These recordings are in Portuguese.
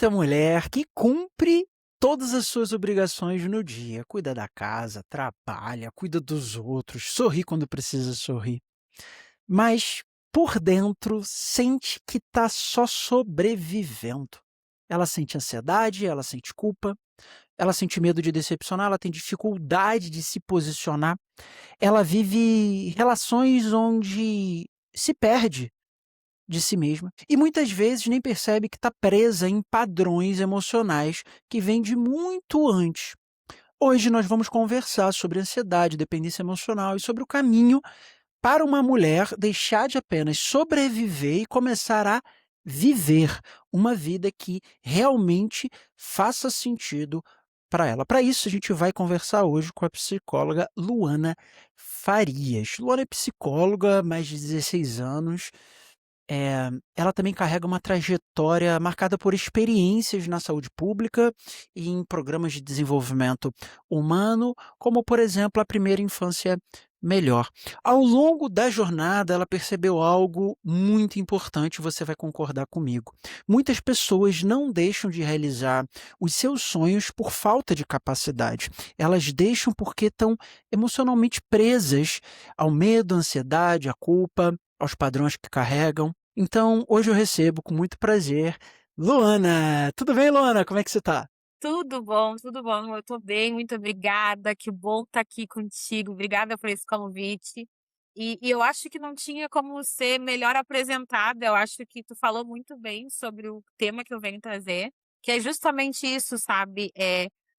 muita mulher que cumpre todas as suas obrigações no dia, cuida da casa, trabalha, cuida dos outros, sorri quando precisa sorrir, mas por dentro sente que está só sobrevivendo. Ela sente ansiedade, ela sente culpa, ela sente medo de decepcionar, ela tem dificuldade de se posicionar, ela vive relações onde se perde de si mesma e muitas vezes nem percebe que está presa em padrões emocionais que vêm de muito antes. Hoje nós vamos conversar sobre ansiedade, dependência emocional e sobre o caminho para uma mulher deixar de apenas sobreviver e começar a viver uma vida que realmente faça sentido para ela. Para isso, a gente vai conversar hoje com a psicóloga Luana Farias. Luana é psicóloga, mais de 16 anos, ela também carrega uma trajetória marcada por experiências na saúde pública e em programas de desenvolvimento humano, como, por exemplo, a Primeira Infância Melhor. Ao longo da jornada, ela percebeu algo muito importante, você vai concordar comigo. Muitas pessoas não deixam de realizar os seus sonhos por falta de capacidade. Elas deixam porque estão emocionalmente presas ao medo, à ansiedade, à culpa, aos padrões que carregam. Então, hoje eu recebo com muito prazer Luana. Tudo bem, Luana? Como é que você tá? Tudo bom, tudo bom. Eu tô bem, muito obrigada. Que bom estar aqui contigo. Obrigada por esse convite. E eu acho que não tinha como ser melhor apresentada. Eu acho que tu falou muito bem sobre o tema que eu venho trazer, que é justamente isso, sabe?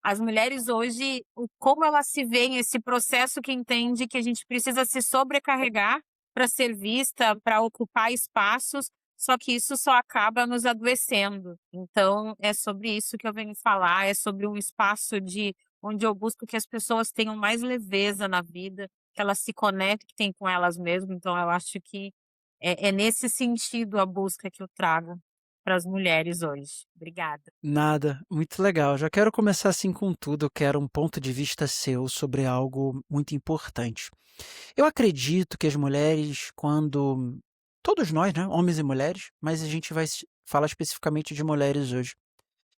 As mulheres hoje, como elas se veem, esse processo que entende que a gente precisa se sobrecarregar para ser vista, para ocupar espaços, só que isso só acaba nos adoecendo. Então, é sobre isso que eu venho falar, é sobre um espaço de onde eu busco que as pessoas tenham mais leveza na vida, que elas se conectem com elas mesmas. Então, eu acho que é nesse sentido a busca que eu trago para as mulheres hoje. Obrigada. Nada, muito legal. Já quero começar assim com tudo. Eu quero um ponto de vista seu sobre algo muito importante. Eu acredito que as mulheres, quando todos nós, né, homens e mulheres, mas a gente vai falar especificamente de mulheres hoje.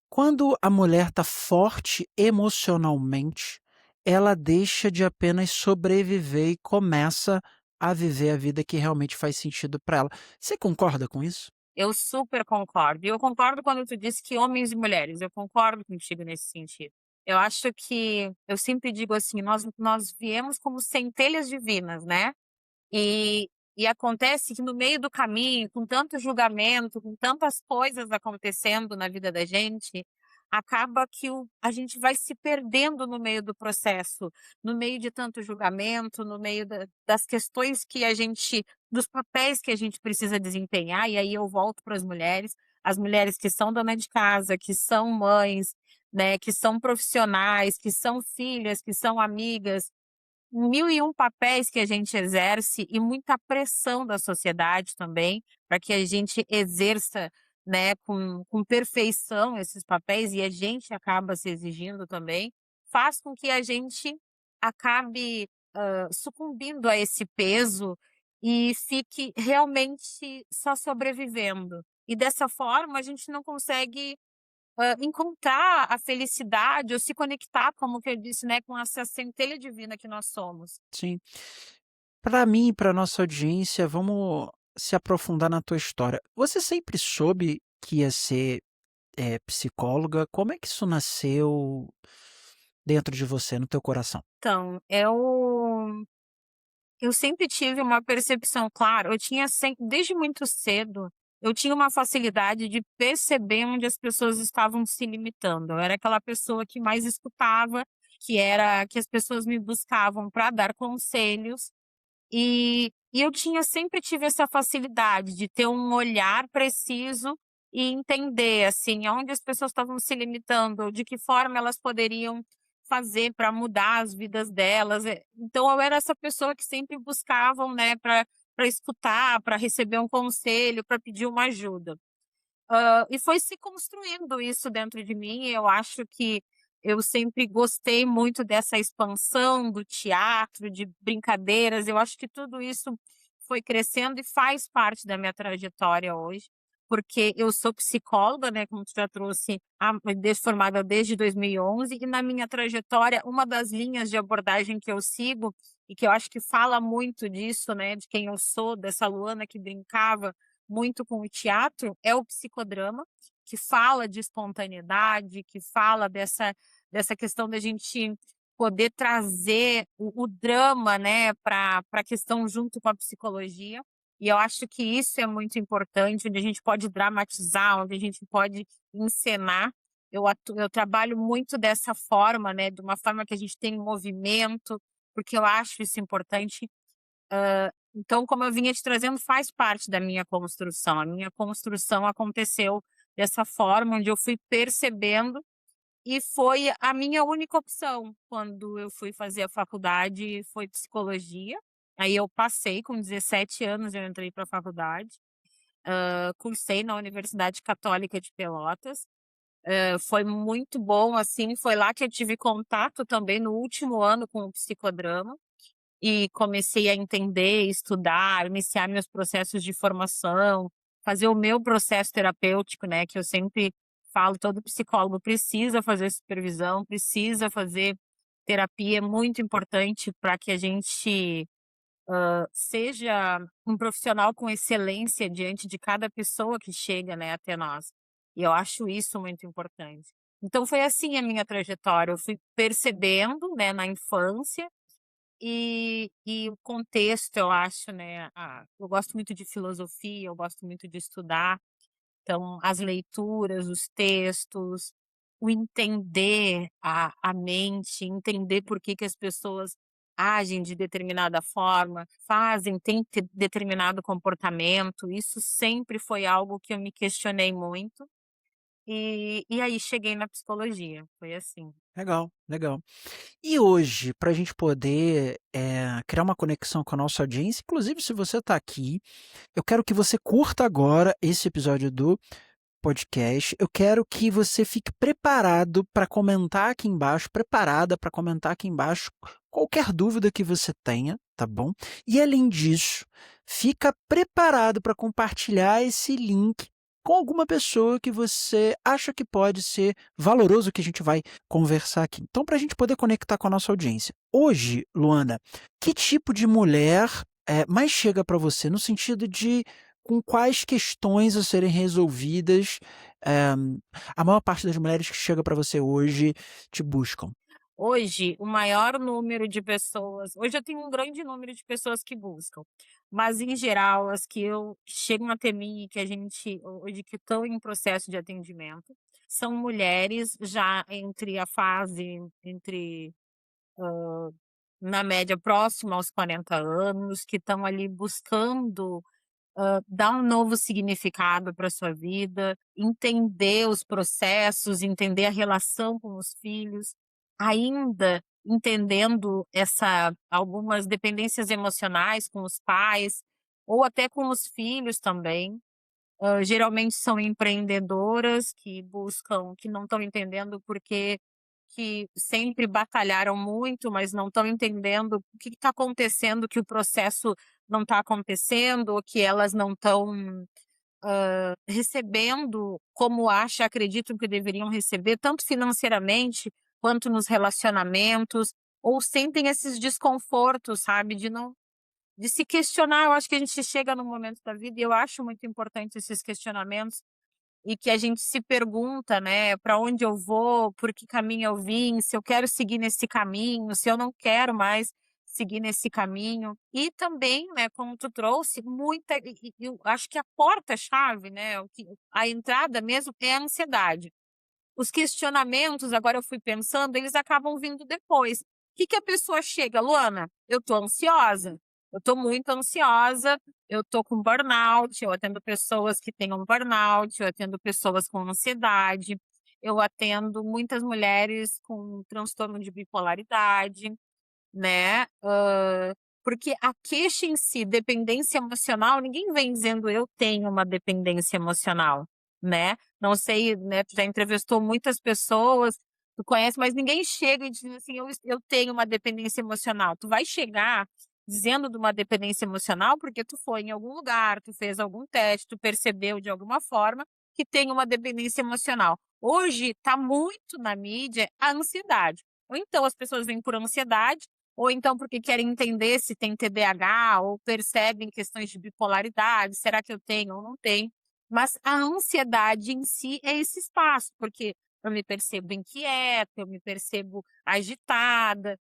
Quando a mulher está forte emocionalmente, ela deixa de apenas sobreviver e começa a viver a vida que realmente faz sentido para ela. Você concorda com isso? Eu super concordo. E eu concordo quando tu disse que homens e mulheres, eu concordo contigo nesse sentido. Eu acho que eu sempre digo assim, nós viemos como centelhas divinas, né? E e acontece que no meio do caminho, com tanto julgamento, com tantas coisas acontecendo na vida da gente, acaba que a gente vai se perdendo no meio do processo, no meio de tanto julgamento, no meio das questões que a gente dos papéis que a gente precisa desempenhar, e aí eu volto para as mulheres que são dona de casa, que são mães, né, que são profissionais, que são filhas, que são amigas, mil e um papéis que a gente exerce e muita pressão da sociedade também, para que a gente exerça, né, com perfeição esses papéis e a gente acaba se exigindo também, faz com que a gente acabe, sucumbindo a esse peso e fique realmente só sobrevivendo. E dessa forma a gente não consegue encontrar a felicidade ou se conectar, como que eu disse, né, com essa centelha divina que nós somos. Sim. Para mim e para nossa audiência, vamos se aprofundar na tua história. Você sempre soube que ia ser, psicóloga? Como é que isso nasceu dentro de você, no teu coração? Então, eu sempre tive uma percepção, claro, eu tinha sempre desde muito cedo, eu tinha uma facilidade de perceber onde as pessoas estavam se limitando. Eu era aquela pessoa que mais escutava, que as pessoas me buscavam para dar conselhos. E eu sempre tive essa facilidade de ter um olhar preciso e entender, assim, aonde as pessoas estavam se limitando, de que forma elas poderiam fazer para mudar as vidas delas. Então eu era essa pessoa que sempre buscavam, né, para escutar, para receber um conselho, para pedir uma ajuda. E foi se construindo isso dentro de mim, e eu acho que eu sempre gostei muito dessa expansão do teatro, de brincadeiras, eu acho que tudo isso foi crescendo e faz parte da minha trajetória hoje. porque eu sou psicóloga, né, como tu já trouxe, formada desde 2011, e na minha trajetória, uma das linhas de abordagem que eu sigo, e que eu acho que fala muito disso, né, de quem eu sou, dessa Luana que brincava muito com o teatro, é o psicodrama, que fala de espontaneidade, que fala dessa questão da gente poder trazer o drama, né, para a questão junto com a psicologia. E eu acho que isso é muito importante, onde a gente pode dramatizar, onde a gente pode encenar. Eu trabalho muito dessa forma, né, de uma forma que a gente tem movimento, porque eu acho isso importante. Então, como eu vinha te trazendo, faz parte da minha construção. A minha construção aconteceu dessa forma, onde eu fui percebendo, e foi a minha única opção quando eu fui fazer a faculdade, foi psicologia. Aí eu passei, com 17 anos eu entrei para a faculdade, cursei na Universidade Católica de Pelotas. Foi muito bom, assim, foi lá que eu tive contato também no último ano com o psicodrama, e comecei a entender, estudar, iniciar meus processos de formação, fazer o meu processo terapêutico, né, que eu sempre falo, todo psicólogo precisa fazer supervisão, precisa fazer terapia, é muito importante para que a gente seja um profissional com excelência diante de cada pessoa que chega, né, até nós. E eu acho isso muito importante. Então foi assim a minha trajetória, eu fui percebendo, né, na infância, e o contexto, eu acho, né, eu gosto muito de filosofia, eu gosto muito de estudar, então as leituras, os textos, o entender a mente, entender por que que as pessoas agem de determinada forma, têm determinado comportamento, isso sempre foi algo que eu me questionei muito, e aí cheguei na psicologia, foi assim. Legal, legal. E hoje, para a gente poder, criar uma conexão com a nossa audiência, inclusive se você está aqui, eu quero que você curta agora esse episódio do podcast. Eu quero que você fique preparado para comentar aqui embaixo, preparada para comentar aqui embaixo qualquer dúvida que você tenha, tá bom? E além disso, fica preparado para compartilhar esse link com alguma pessoa que você acha que pode ser valoroso que a gente vai conversar aqui. Então, para a gente poder conectar com a nossa audiência. Hoje, Luana, que tipo de mulher mais chega para você no sentido de com quais questões a serem resolvidas, eh, a maior parte das mulheres que chega para você hoje te buscam? Hoje, o maior número de pessoas hoje eu tenho um grande número de pessoas que buscam, mas em geral as que eu chegam até mim e que a gente hoje que estão em processo de atendimento, são mulheres já entre a fase entre, na média próxima aos 40 anos, que estão ali buscando dar um novo significado para sua vida, entender os processos, entender a relação com os filhos, ainda entendendo algumas dependências emocionais com os pais, ou até com os filhos também. Geralmente são empreendedoras que não estão entendendo porque que sempre batalharam muito, mas não estão entendendo o que está acontecendo, que o processo não está acontecendo, ou que elas não estão recebendo como acreditam que deveriam receber, tanto financeiramente quanto nos relacionamentos, ou sentem esses desconfortos, sabe, de se questionar. Eu acho que a gente chega num momento da vida e eu acho muito importante esses questionamentos, e que a gente se pergunta, né, para onde eu vou, por que caminho eu vim, se eu quero seguir nesse caminho, se eu não quero mais seguir nesse caminho. E também, né, como tu trouxe, eu acho que a porta-chave, né, a entrada mesmo é a ansiedade. Os questionamentos, agora eu fui pensando, eles acabam vindo depois. O que que a pessoa chega: "Luana, eu tô ansiosa, eu tô muito ansiosa, eu tô com burnout", eu atendo pessoas que têm um burnout, eu atendo pessoas com ansiedade, eu atendo muitas mulheres com transtorno de bipolaridade, né, porque a queixa em si, dependência emocional, ninguém vem dizendo: "Eu tenho uma dependência emocional", né. Não sei, né, tu já entrevistou muitas pessoas, tu conhece, mas ninguém chega e diz assim: "Eu tenho uma dependência emocional". Tu vai chegar dizendo de uma dependência emocional, porque tu foi em algum lugar, tu fez algum teste, tu percebeu de alguma forma que tem uma dependência emocional. Hoje está muito na mídia a ansiedade. Ou então as pessoas vêm por ansiedade, ou então porque querem entender se tem TDAH, ou percebem questões de bipolaridade, será que eu tenho ou não tenho? Mas a ansiedade em si é esse espaço, porque eu me percebo inquieta, eu me percebo agitada,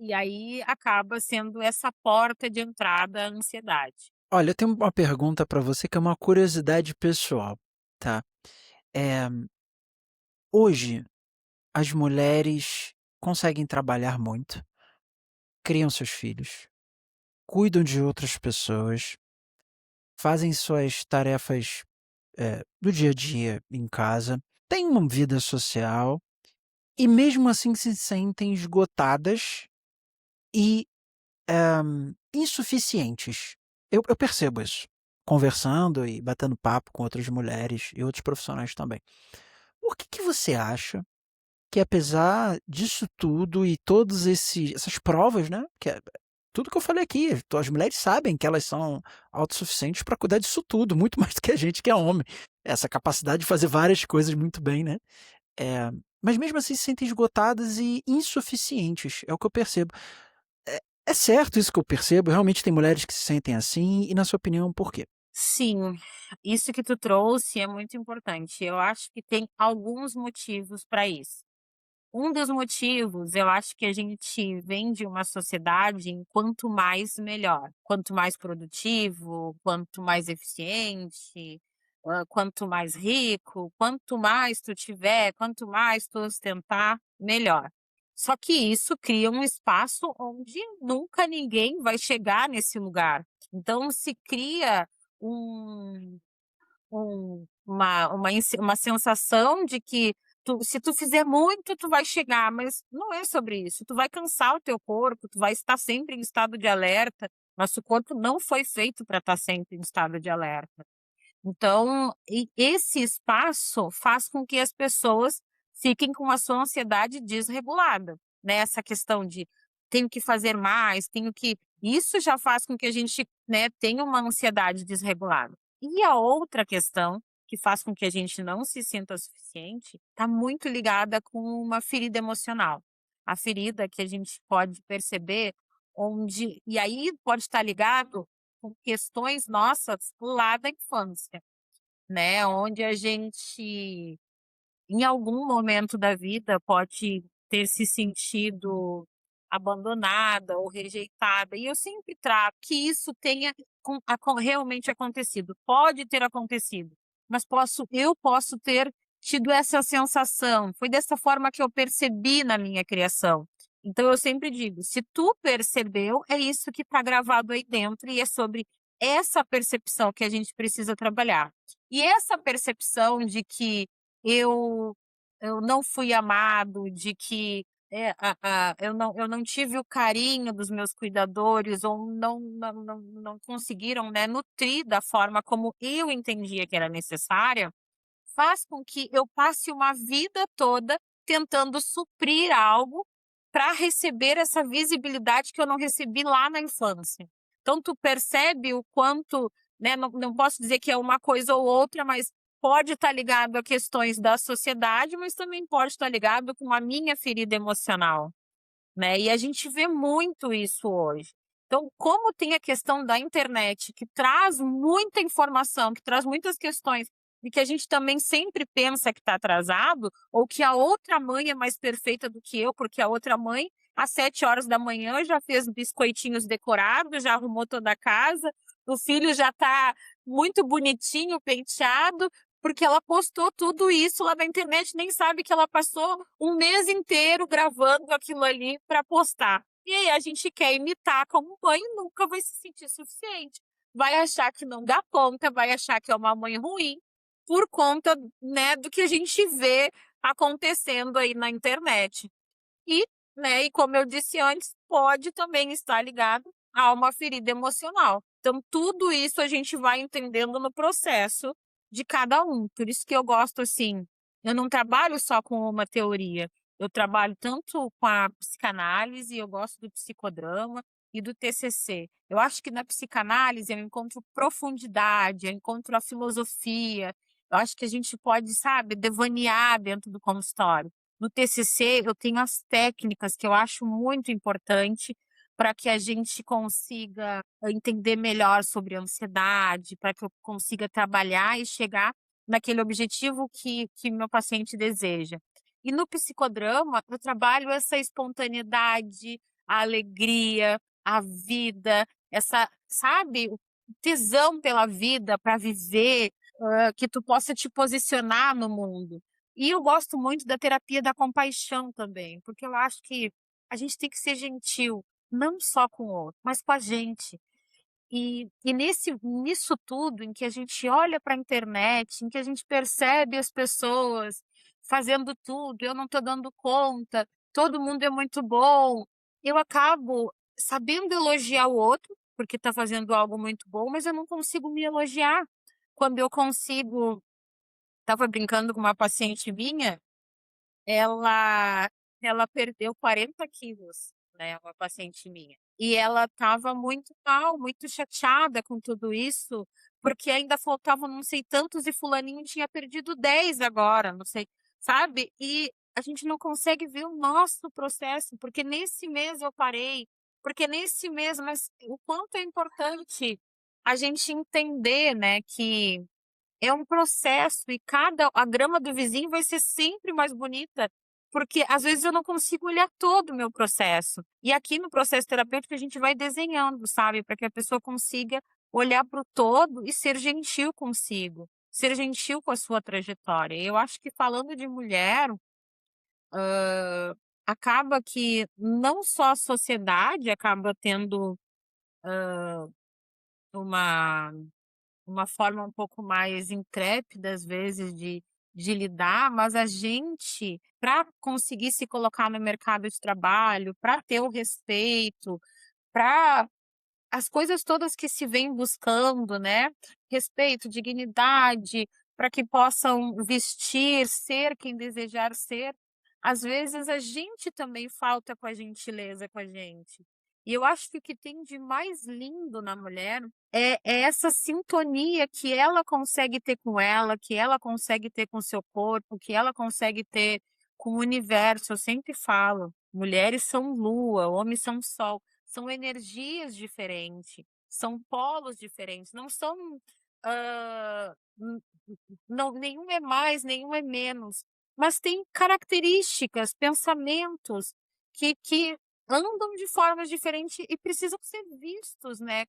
e aí acaba sendo essa porta de entrada à ansiedade. Olha, eu tenho uma pergunta para você que é uma curiosidade pessoal, tá? Eh, Hoje as mulheres conseguem trabalhar muito, criam seus filhos, cuidam de outras pessoas, fazem suas tarefas, do dia a dia em casa, têm uma vida social e mesmo assim se sentem esgotadas e, insuficientes. Eu percebo isso, conversando e batendo papo com outras mulheres e outros profissionais também. Por que você acha que apesar disso tudo e todos essas provas, né, tudo que eu falei aqui, as mulheres sabem que elas são autossuficientes para cuidar disso tudo, muito mais do que a gente que é homem. Essa capacidade de fazer várias coisas muito bem, né. Eh, mas mesmo assim se sentem esgotadas e insuficientes, é o que eu percebo. É certo isso que eu percebo? Realmente tem mulheres que se sentem assim e na sua opinião por quê? Sim, isso que tu trouxe é muito importante. Eu acho que tem alguns motivos para isso. Um dos motivos, eu acho que a gente vem de uma sociedade em quanto mais melhor, quanto mais produtivo, quanto mais eficiente, quanto mais rico, quanto mais tu tiver, quanto mais tu ostentar, melhor. Só que isso cria um espaço onde nunca ninguém vai chegar nesse lugar. Então se cria um uma sensação de que se tu fizer muito, tu vai chegar, mas não é sobre isso. Tu vai cansar o teu corpo, tu vai estar sempre em estado de alerta. Nosso corpo não foi feito para estar sempre em estado de alerta. Então, esse espaço faz com que as pessoas fiquem com a sua ansiedade desregulada, né? Essa questão de tenho que fazer mais, tenho que. Isso já faz com que a gente, né, tenha uma ansiedade desregulada. E a outra questão que faz com que a gente não se sinta suficiente está muito ligada com uma ferida emocional. A ferida que a gente pode perceber onde. E aí pode estar ligado com questões nossas lá da infância, né, onde a gente, em algum momento da vida, pode ter se sentido abandonada ou rejeitada, e eu sempre trago que isso tenha realmente acontecido. Pode ter acontecido, mas eu posso ter tido essa sensação, foi dessa forma que eu percebi na minha criação. Então eu sempre digo, se tu percebeu, é isso que está gravado aí dentro e é sobre essa percepção que a gente precisa trabalhar. E essa percepção de que eu eu não fui amado, de que, eu não tive o carinho dos meus cuidadores ou não conseguiram, né, nutrir da forma como eu entendia que era necessária, faz com que eu passe uma vida toda tentando suprir algo para receber essa visibilidade que eu não recebi lá na infância. Então tu percebe o quanto, né, não posso dizer que é uma coisa ou outra, mas pode estar ligado a questões da sociedade, mas também pode estar ligado com a minha ferida emocional, né, e a gente vê muito isso hoje. Então, como tem a questão da internet, que traz muita informação, que traz muitas questões, e que a gente também sempre pensa que está atrasado, ou que a outra mãe é mais perfeita do que eu, porque a outra mãe, às 7 horas da manhã, já fez biscoitinhos decorados, já arrumou toda a casa, o filho já está muito bonitinho, penteado, porque ela postou tudo isso lá na internet, nem sabe que ela passou um mês inteiro gravando aquilo ali para postar. E aí a gente quer imitar como mãe e nunca vai se sentir suficiente. Vai achar que não dá conta, vai achar que é uma mãe ruim, por conta, né, do que a gente vê acontecendo aí na internet. E, né, e como eu disse antes, pode também estar ligado a uma ferida emocional. Então, tudo isso a gente vai entendendo no processo de cada um. Por isso que eu gosto assim, eu não trabalho só com uma teoria. Eu trabalho tanto com a psicanálise, eu gosto do psicodrama, e do TCC. Eu acho que na psicanálise eu encontro profundidade, eu encontro a filosofia, eu acho que a gente pode, sabe, devanear dentro do consultório. No TCC eu tenho as técnicas que eu acho muito importante para que a gente consiga entender melhor sobre a ansiedade, para que eu consiga trabalhar e chegar naquele objetivo que meu paciente deseja. E no psicodrama, eu trabalho essa espontaneidade, a alegria, a vida, essa, sabe, o tesão pela vida para viver, que tu possa te posicionar no mundo. E eu gosto muito da terapia da compaixão também, porque eu acho que a gente tem que ser gentil, não só com o outro, mas com a gente. E nisso tudo, em que a gente olha para a internet, em que a gente percebe as pessoas fazendo tudo, eu não estou dando conta, todo mundo é muito bom, eu acabo sabendo elogiar o outro, porque está fazendo algo muito bom, mas eu não consigo me elogiar. Quando eu consigo, estava brincando com uma paciente minha, ela ela perdeu 40 quilos, né, uma paciente minha. E ela estava muito mal, muito chateada com tudo isso, porque ainda faltavam não sei tantos e fulaninho tinha perdido 10 agora, não sei, sabe. E a gente não consegue ver o nosso processo, porque nesse mês eu parei, porque nesse mês, mas o quanto é importante a gente entender, né, que é um processo e cada a grama do vizinho vai ser sempre mais bonita, porque às vezes eu não consigo olhar todo o meu processo. E aqui no processo terapêutico a gente vai desenhando, sabe, para que a pessoa consiga olhar para o todo e ser gentil consigo, ser gentil com a sua trajetória. Eu acho que falando de mulher, acaba que não só a sociedade acaba tendo uma uma forma um pouco mais intrépida, às vezes, de lidar, mas a gente, para conseguir se colocar no mercado de trabalho, para ter o respeito, para as coisas todas que se vem buscando, né, respeito, dignidade, para que possam vestir, ser quem desejar ser, às vezes a gente também falta com a gentileza com a gente. E eu acho que o que tem de mais lindo na mulher é essa sintonia que ela consegue ter com ela, que ela consegue ter com o seu corpo, que ela consegue ter com o universo. Eu sempre falo, mulheres são lua, homens são sol. São energias diferentes, são polos diferentes, não são, não, nenhum é mais, nenhum é menos, mas tem características, pensamentos que andam de formas diferentes e precisam ser vistos, né,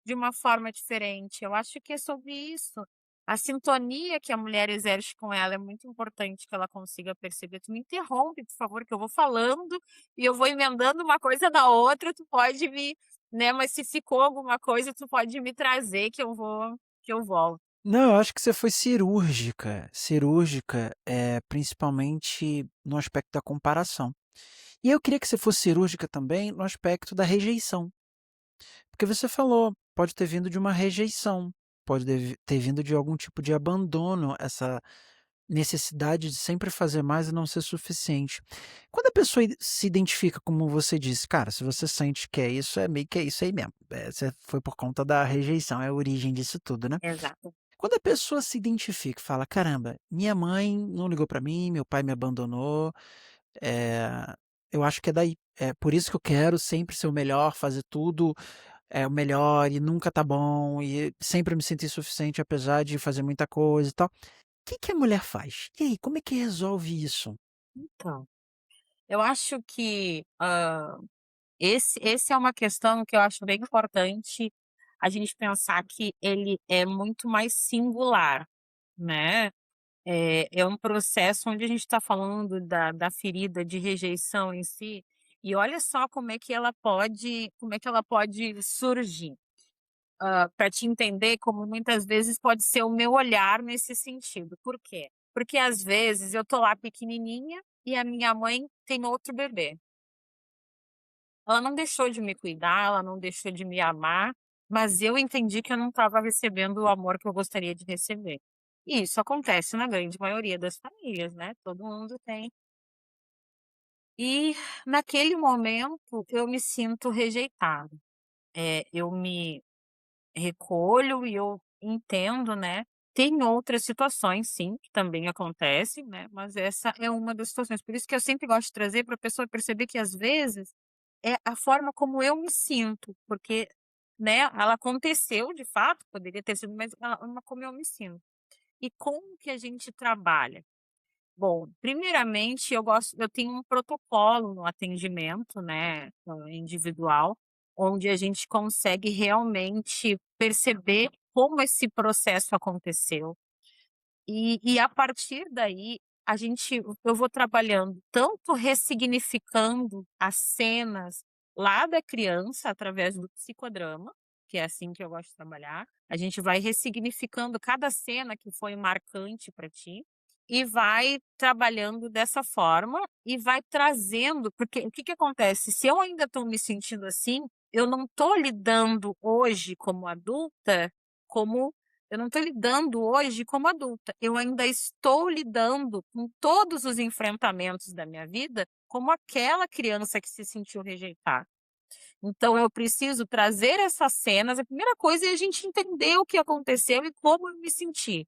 de uma forma diferente. Eu acho que é sobre isso. A sintonia que a mulher exerce com ela é muito importante que ela consiga perceber. Tu me interrompe, por favor, que eu vou falando e eu vou emendando uma coisa na outra, tu pode me, né, mas se ficou alguma coisa, tu pode me trazer que eu volto. Não, eu acho que você foi cirúrgica, principalmente no aspecto da comparação. E eu queria que você fosse cirúrgica também no aspecto da rejeição, porque você falou, pode ter vindo de uma rejeição, pode ter vindo de algum tipo de abandono, essa necessidade de sempre fazer mais e não ser suficiente. Quando a pessoa se identifica, como você disse, cara, se você sente que é isso, é meio que é isso aí mesmo. Você foi por conta da rejeição, é a origem disso tudo, né? Exato. Quando a pessoa se identifica e fala: "Caramba, minha mãe não ligou pra mim, meu pai me abandonou, eh, eu acho que é daí. É por isso que eu quero sempre ser o melhor, fazer tudo, o melhor e nunca tá bom, e sempre me sentir suficiente apesar de fazer muita coisa e tal". Que a mulher faz? E aí, como é que resolve isso? Então, eu acho que, esse é uma questão que eu acho bem importante a gente pensar que ele é muito mais singular, né. É um processo onde a gente está falando da ferida de rejeição em si, e olha só como é que ela pode surgir. Para te entender como muitas vezes pode ser o meu olhar nesse sentido. Por quê? Porque às vezes eu tô lá pequenininha e a minha mãe tem outro bebê. Ela não deixou de me cuidar, ela não deixou de me amar, mas eu entendi que eu não estava recebendo o amor que eu gostaria de receber. E isso acontece na grande maioria das famílias, né, todo mundo tem. E naquele momento eu me sinto rejeitada. Eu me recolho e eu entendo, né. Tem outras situações sim, que também acontecem, né, mas essa é uma das situações. Por isso que eu sempre gosto de trazer para a pessoa perceber que às vezes é a forma como eu me sinto, porque, né, ela aconteceu de fato, poderia ter sido, mas a forma como eu me sinto. E como que a gente trabalha? Bom, primeiramente eu tenho um protocolo no atendimento, né, individual, onde a gente consegue realmente perceber como esse processo aconteceu. E a partir daí, eu vou trabalhando tanto ressignificando as cenas lá da criança através do psicodrama, que é assim que eu gosto de trabalhar. A gente vai ressignificando cada cena que foi marcante para ti, e vai trabalhando dessa forma, e vai trazendo porque o que que acontece, se eu ainda estou me sentindo assim, eu não estou lidando hoje como adulta, como eu não estou lidando hoje como adulta, eu ainda estou lidando com todos os enfrentamentos da minha vida como aquela criança que se sentiu rejeitada. Então eu preciso trazer essas cenas, a primeira coisa é a gente entender o que aconteceu e como eu me senti,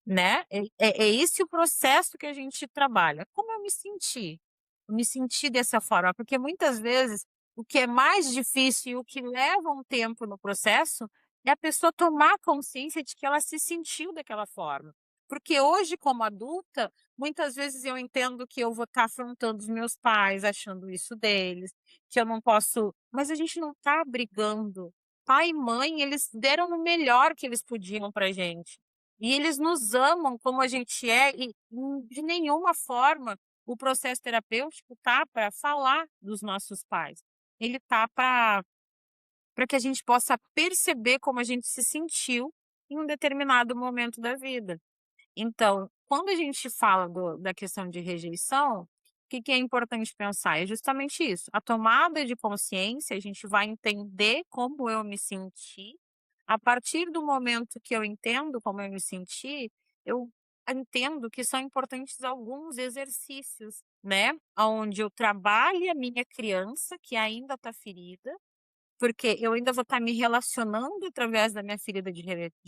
né. É esse o processo que a gente trabalha. Como eu me senti? Eu me senti dessa forma, porque muitas vezes o que é mais difícil e o que leva um tempo no processo, é a pessoa tomar consciência de que ela se sentiu daquela forma. Porque hoje, como adulta, muitas vezes eu entendo que eu vou estar afrontando os meus pais, achando isso deles, que eu não posso, mas a gente não está brigando. Pai e mãe, eles deram o melhor que eles podiam pra gente. E eles nos amam como a gente é e, de nenhuma forma o processo terapêutico tá para falar dos nossos pais. Ele tá para que a gente possa perceber como a gente se sentiu em um determinado momento da vida. Então, quando a gente fala da questão de rejeição, o que que é importante pensar? É justamente isso, a tomada de consciência, a gente vai entender como eu me senti, a partir do momento que eu entendo como eu me senti, eu entendo que são importantes alguns exercícios, né, aonde eu trabalhe a minha criança que ainda está ferida, porque eu ainda vou estar me relacionando através da minha ferida de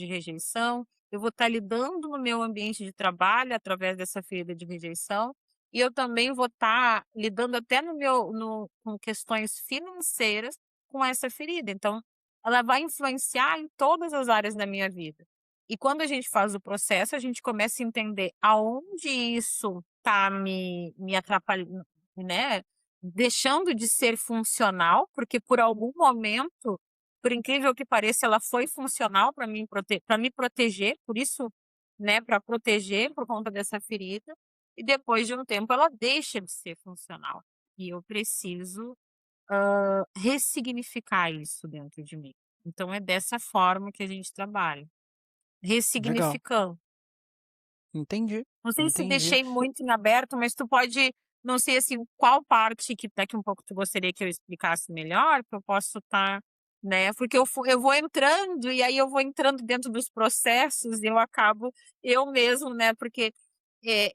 rejeição, eu vou estar lidando no meu ambiente de trabalho através dessa ferida de rejeição, e eu também vou estar lidando até no meu no com questões financeiras com essa ferida, então, ela vai influenciar em todas as áreas da minha vida. E quando a gente faz o processo, a gente começa a entender aonde isso está me atrapalhando, né, deixando de ser funcional, porque por algum momento, por incrível que pareça, ela foi funcional para me proteger, por isso, né, para proteger por conta dessa ferida, e depois de um tempo ela deixa de ser funcional. E eu preciso, ressignificar isso dentro de mim. Então é dessa forma que a gente trabalha, Legal, ressignificando. entendi, Não sei se entendi. deixei muito em aberto, mas tu pode, não sei, assim, qual parte que daqui um pouco tu gostaria que eu explicasse melhor, que eu posso estar, né, porque eu vou entrando, e aí eu vou entrando dentro dos processos e eu acabo eu mesmo, né, porque,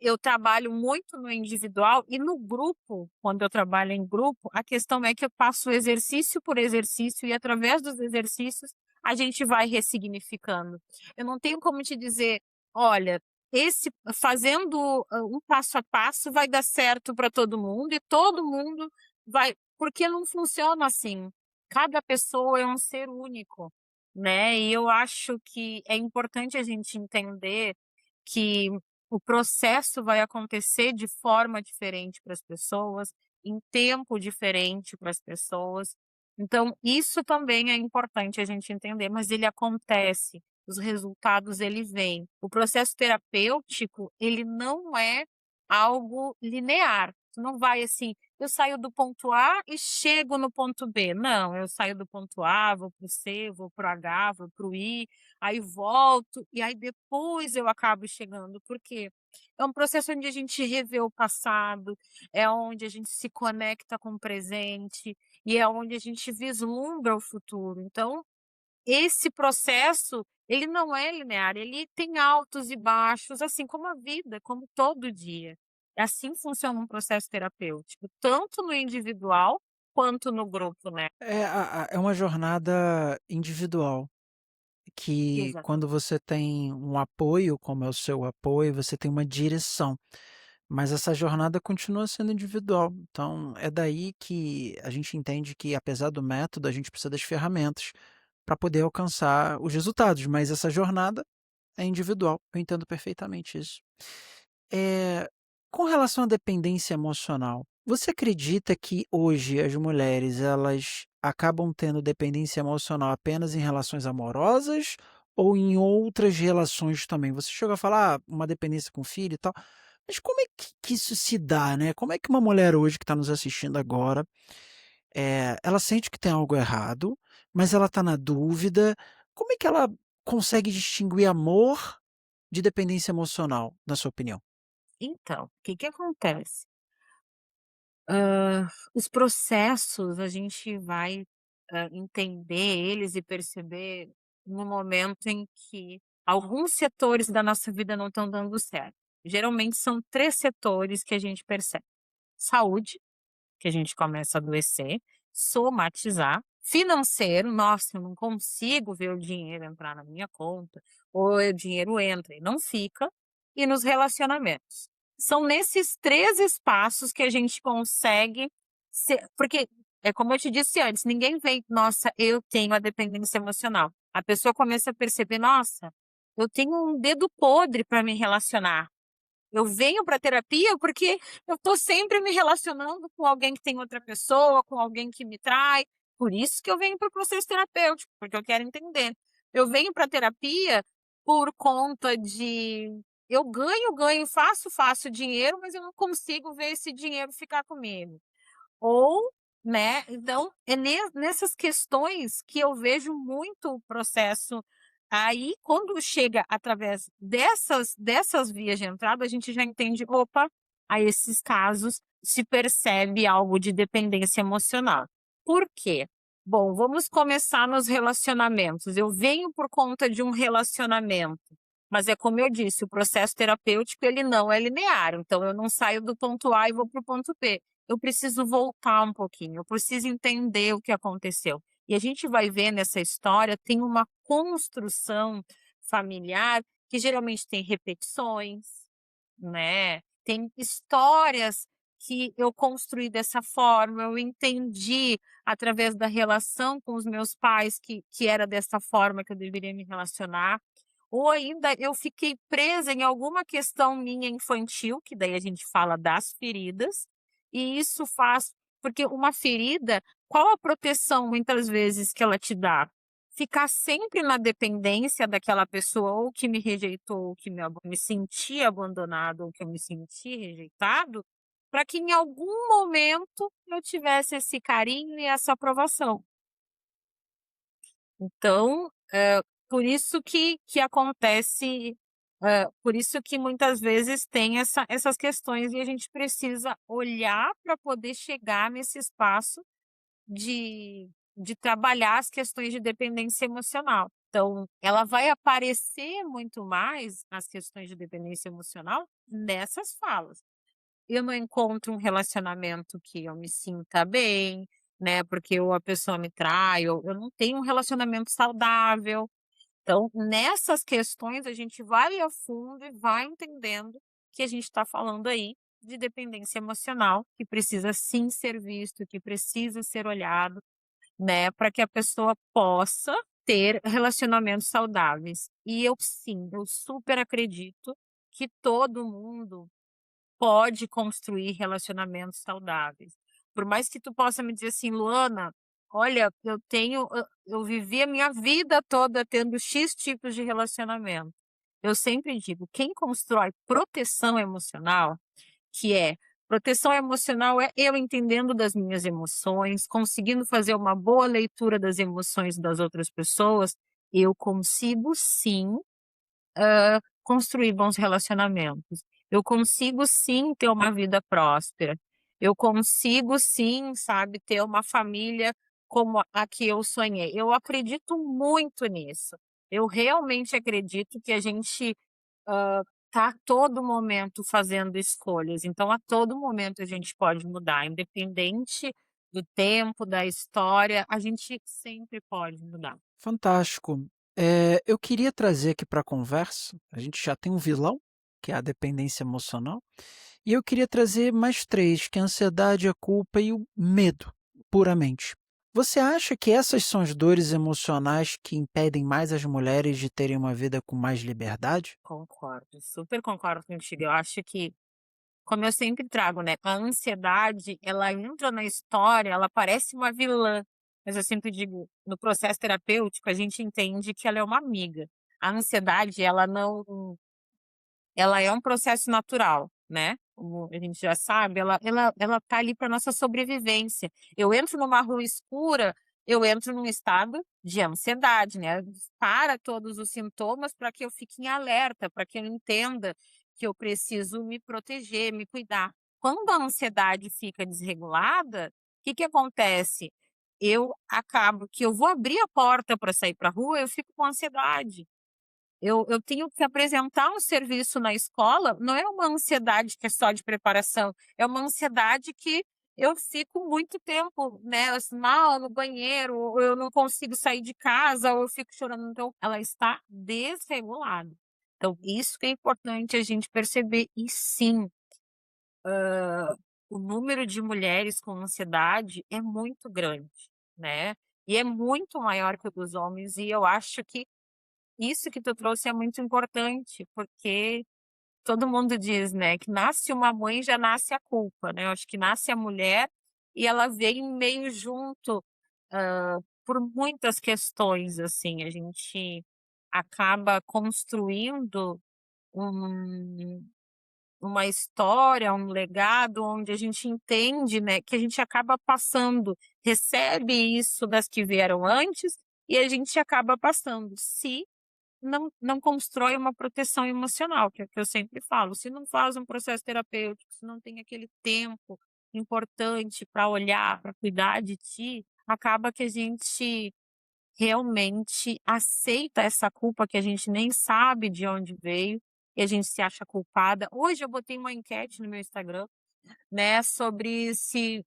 eu trabalho muito no individual e no grupo, quando eu trabalho em grupo, a questão é que eu passo exercício por exercício e através dos exercícios a gente vai ressignificando. Eu não tenho como te dizer: "Olha, esse fazendo, um passo a passo vai dar certo para todo mundo e todo mundo vai", porque não funciona assim. Cada pessoa é um ser único, né, e eu acho que é importante a gente entender que o processo vai acontecer de forma diferente para as pessoas, em tempo diferente para as pessoas. Então isso também é importante a gente entender, mas ele acontece, os resultados ele vêm. O processo terapêutico, ele não é algo linear. Tu não vai assim: "Eu saio do ponto A e chego no ponto B". Não, eu saio do ponto A, vou para o C, vou para o H, vou para o I, aí volto, e aí depois eu acabo chegando. Por quê? É um processo onde a gente revê o passado, é onde a gente se conecta com o presente, e é onde a gente vislumbra o futuro. Então, esse processo, ele não é linear, ele tem altos e baixos, assim como a vida, como todo dia. Assim funciona um processo terapêutico, tanto no individual quanto no grupo, né. É uma jornada individual, que quando Exatamente. você tem um apoio, como é o seu apoio, você tem uma direção, mas essa jornada continua sendo individual. Então é daí que a gente entende que, apesar do método, a gente precisa das ferramentas para poder alcançar os resultados, mas essa jornada é individual. Eu entendo perfeitamente isso. Eh, com relação à dependência emocional, você acredita que hoje as mulheres elas acabam tendo dependência emocional apenas em relações amorosas ou em outras relações também? Você chegou a falar, uma dependência com filho e tal, mas como é que isso se dá, né? Como é que uma mulher hoje que está nos assistindo agora, ela sente que tem algo errado, mas ela está na dúvida, como é que ela consegue distinguir amor de dependência emocional, na sua opinião? Então, o que que acontece? Os processos a gente vai, entender eles e perceber no momento em que alguns setores da nossa vida não estão dando certo. Geralmente são 3 setores que a gente percebe: saúde, que a gente começa a adoecer, somatizar, financeiro, nossa, eu não consigo ver o dinheiro entrar na minha conta, ou o dinheiro entra e não fica, e nos relacionamentos. São nesses 3 espaços que a gente consegue porque é como eu te disse antes, ninguém vem: "Nossa, eu tenho a dependência emocional". A pessoa começa a perceber: "Nossa, eu tenho um dedo podre para me relacionar". Eu venho para terapia porque eu estou sempre me relacionando com alguém que tem outra pessoa, com alguém que me trai. Por isso que eu venho para o processo terapêutico, porque eu quero entender. Eu venho para terapia por conta de eu ganho, faço dinheiro, mas eu não consigo ver esse dinheiro ficar comigo. Ou, né, então é nessas questões que eu vejo muito o processo. Aí, quando chega através dessas vias de entrada, a gente já entende: "Opa, a esses casos se percebe algo de dependência emocional". Por quê? Bom, vamos começar nos relacionamentos. Eu venho por conta de um relacionamento, mas é como eu disse, o processo terapêutico ele não é linear, então eu não saio do ponto A e vou para o ponto B. Eu preciso voltar um pouquinho, eu preciso entender o que aconteceu. E a gente vai ver nessa história, tem uma construção familiar que geralmente tem repetições, né, tem histórias que eu construí dessa forma, eu entendi através da relação com os meus pais que era dessa forma que eu deveria me relacionar, ou ainda eu fiquei presa em alguma questão minha infantil, que daí a gente fala das feridas, e isso faz porque uma ferida, qual a proteção muitas vezes que ela te dá? Ficar sempre na dependência daquela pessoa ou que me rejeitou, ou que me senti abandonado, ou que eu me senti rejeitado, para que em algum momento eu tivesse esse carinho e essa aprovação. Então, por isso que acontece, por isso que muitas vezes tem essas questões e a gente precisa olhar para poder chegar nesse espaço de trabalhar as questões de dependência emocional. Então, ela vai aparecer muito mais, as questões de dependência emocional, nessas falas. Eu não encontro um relacionamento que eu me sinta bem, né, porque ou a pessoa me trai, ou eu não tenho um relacionamento saudável. Então, nessas questões, a gente vai a fundo e vai entendendo que a gente está falando aí de dependência emocional, que precisa sim ser visto, que precisa ser olhado, né, para que a pessoa possa ter relacionamentos saudáveis. E eu sim, eu super acredito que todo mundo pode construir relacionamentos saudáveis. Por mais que tu possa me dizer assim: "Luana, olha, eu vivi a minha vida toda tendo X tipos de relacionamento". Eu sempre digo: quem constrói proteção emocional, que é proteção emocional é eu entendendo das minhas emoções, conseguindo fazer uma boa leitura das emoções das outras pessoas, eu consigo sim construir bons relacionamentos. Eu consigo sim ter uma vida próspera. Eu consigo sim, sabe, ter uma família como a que eu sonhei. Eu acredito muito nisso. Eu realmente acredito que a gente tá a todo momento fazendo escolhas, então a todo momento a gente pode mudar, independente do tempo, da história, a gente sempre pode mudar. Fantástico. Eu queria trazer aqui para a conversa, a gente já tem um vilão, que é a dependência emocional, e eu queria trazer mais 3, que é a ansiedade, a culpa e o medo, puramente. Você acha que essas são as dores emocionais que impedem mais as mulheres de terem uma vida com mais liberdade? Concordo, super concordo contigo. Eu acho que, como eu sempre trago, né, a ansiedade, ela entra na história, ela parece uma vilã, mas eu sempre digo, no processo terapêutico, a gente entende que ela é uma amiga. A ansiedade, ela é um processo natural, né, como a gente já sabe, ela tá ali para nossa sobrevivência. Eu entro numa rua escura, eu entro num estado de ansiedade, né, dispara todos os sintomas para que eu fique em alerta, para que eu entenda que eu preciso me proteger, me cuidar. Quando a ansiedade fica desregulada, o que que acontece? Eu acabo que eu vou abrir a porta para sair para a rua, eu fico com ansiedade. Eu tenho que apresentar um serviço na escola, não é uma ansiedade que é só de preparação, é uma ansiedade que eu fico muito tempo, né, assim, mal no banheiro, ou eu não consigo sair de casa, ou eu fico chorando, então ela está desregulada. Então isso que é importante a gente perceber e sim, o número de mulheres com ansiedade é muito grande, né, e é muito maior que o dos homens e eu acho que isso que tu trouxe é muito importante, porque todo mundo diz, né, que nasce uma mãe, já nasce a culpa, né, eu acho que nasce a mulher e ela vem meio junto, por muitas questões, assim, a gente acaba construindo um uma história, um legado onde a gente entende, né, que a gente acaba passando, recebe isso das que vieram antes e a gente acaba passando. Se não constrói uma proteção emocional, que é o que eu sempre falo, se não faz um processo terapêutico, se não tem aquele tempo importante para olhar, para cuidar de ti, acaba que a gente realmente aceita essa culpa que a gente nem sabe de onde veio, e a gente se acha culpada. Hoje eu botei uma enquete no meu Instagram, né, sobre se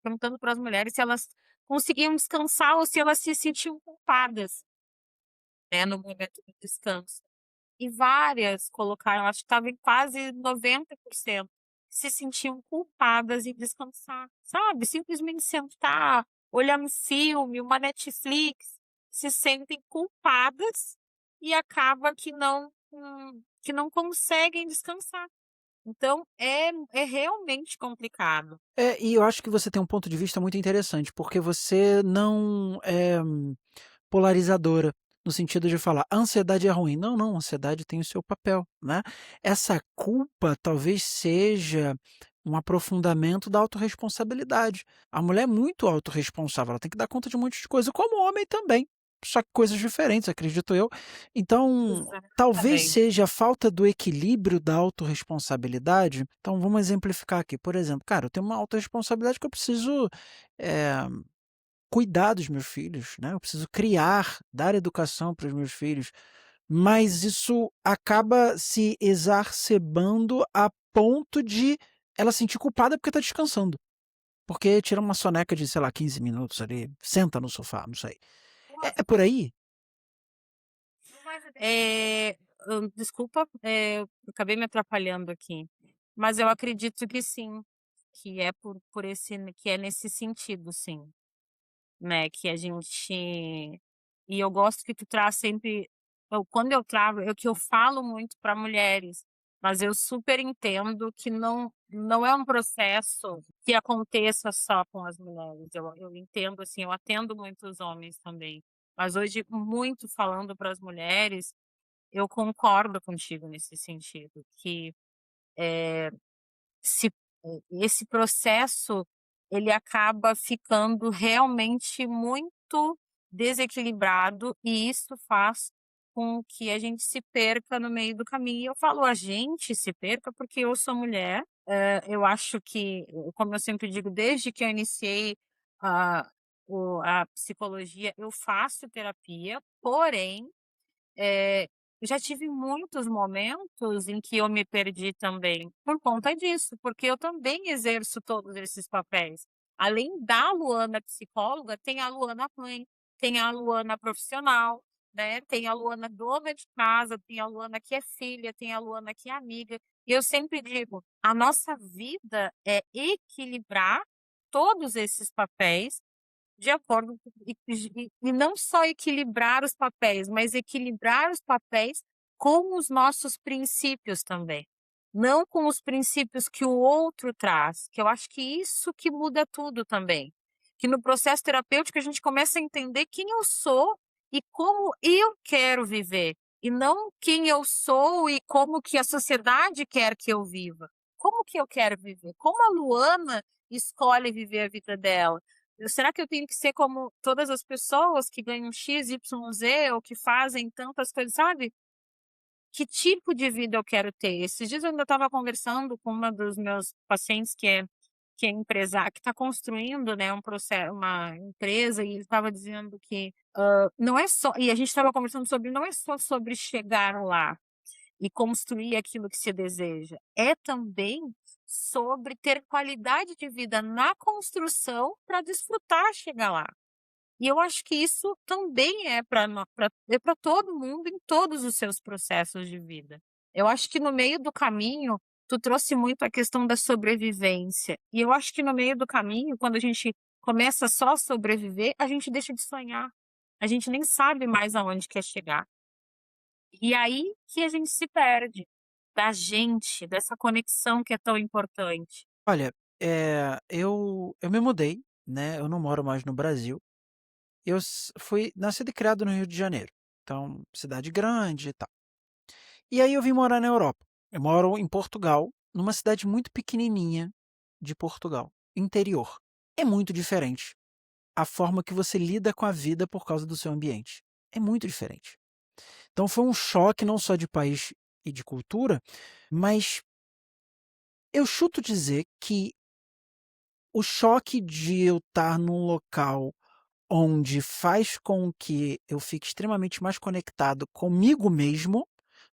perguntando para as mulheres se elas conseguiam descansar ou se elas se sentiam culpadas, né, no momento do descanso. E várias colocaram, acho que estava em quase 90%, se sentiam culpadas em descansar, sabe, simplesmente sentar, olhar um filme, uma Netflix, se sentem culpadas e acaba que não conseguem descansar. Então é realmente complicado. E eu acho que você tem um ponto de vista muito interessante, porque você não é polarizadora, no sentido de falar: "A ansiedade é ruim". Não, não, a ansiedade tem o seu papel, né. Essa culpa talvez seja um aprofundamento da autorresponsabilidade. A mulher é muito autorresponsável, ela tem que dar conta de um monte de coisa, como o homem também, só que coisas diferentes, acredito eu. Então, talvez Exatamente. seja a falta do equilíbrio da autorresponsabilidade. Então vamos exemplificar aqui, por exemplo, cara, eu tenho uma autorresponsabilidade que eu preciso, eh cuidar dos meus filhos, né, eu preciso criar, dar educação para os meus filhos, mas isso acaba se exacerbando a ponto de ela sentir culpada porque está descansando, porque tira uma soneca de, sei lá, 15 minutos ali, senta no sofá, não sei. É por aí? Desculpa, eu acabei me atrapalhando aqui, mas eu acredito que sim, que é por esse que é nesse sentido sim, né, que a gente e eu gosto que tu traz sempre quando eu trago é que eu falo muito para mulheres, mas eu super entendo que não é um processo que aconteça só com as mulheres, eu entendo, assim, eu atendo muitos homens também, mas hoje muito falando para as mulheres, eu concordo contigo nesse sentido, que, se esse processo, ele acaba ficando realmente muito desequilibrado e isso faz com que a gente se perca no meio do caminho. E eu falo a gente se perca, porque eu sou mulher, eu acho que, como eu sempre digo, desde que eu iniciei a a psicologia, eu faço terapia, porém eu já tive muitos momentos em que eu me perdi também, por conta disso, porque eu também exerço todos esses papéis. Além da Luana psicóloga, tem a Luana mãe, tem a Luana profissional, né, tem a Luana dona de casa, tem a Luana que é filha, tem a Luana que é amiga. E eu sempre digo, a nossa vida é equilibrar todos esses papéis de acordo com e não só equilibrar os papéis, mas equilibrar os papéis com os nossos princípios também, não com os princípios que o outro traz, que eu acho que isso que muda tudo também, que no processo terapêutico a gente começa a entender quem eu sou e como eu quero viver, e não quem eu sou e como que a sociedade quer que eu viva. Como que eu quero viver? Como a Luana escolhe viver a vida dela? Será que eu tenho que ser como todas as pessoas que ganham X, Y, Z ou que fazem tantas coisas, sabe? Que tipo de vida eu quero ter? Esses dias eu ainda estava conversando com uma dos meus pacientes que é empresário, que está construindo, né, um processo, uma empresa, e ele estava dizendo que não é só, e a gente estava conversando sobre, não é só sobre chegar lá e construir aquilo que se deseja, é também sobre ter qualidade de vida na construção para desfrutar chegar lá. E eu acho que isso também é para todo mundo em todos os seus processos de vida. Eu acho que no meio do caminho, tu trouxe muito a questão da sobrevivência. E eu acho que no meio do caminho, quando a gente começa só a sobreviver, a gente deixa de sonhar. A gente nem sabe mais aonde quer chegar. E aí que a gente se perde da gente, dessa conexão que é tão importante. Olha, eu me mudei, né, eu não moro mais no Brasil. Eu fui nascido e criado no Rio de Janeiro, então cidade grande e tal. E aí eu vim morar na Europa. Eu moro em Portugal, numa cidade muito pequenininha de Portugal, interior. É muito diferente a forma que você lida com a vida por causa do seu ambiente. É muito diferente. Então foi um choque não só de país e de cultura, mas eu chuto dizer que o choque de eu estar num local onde faz com que eu fique extremamente mais conectado comigo mesmo,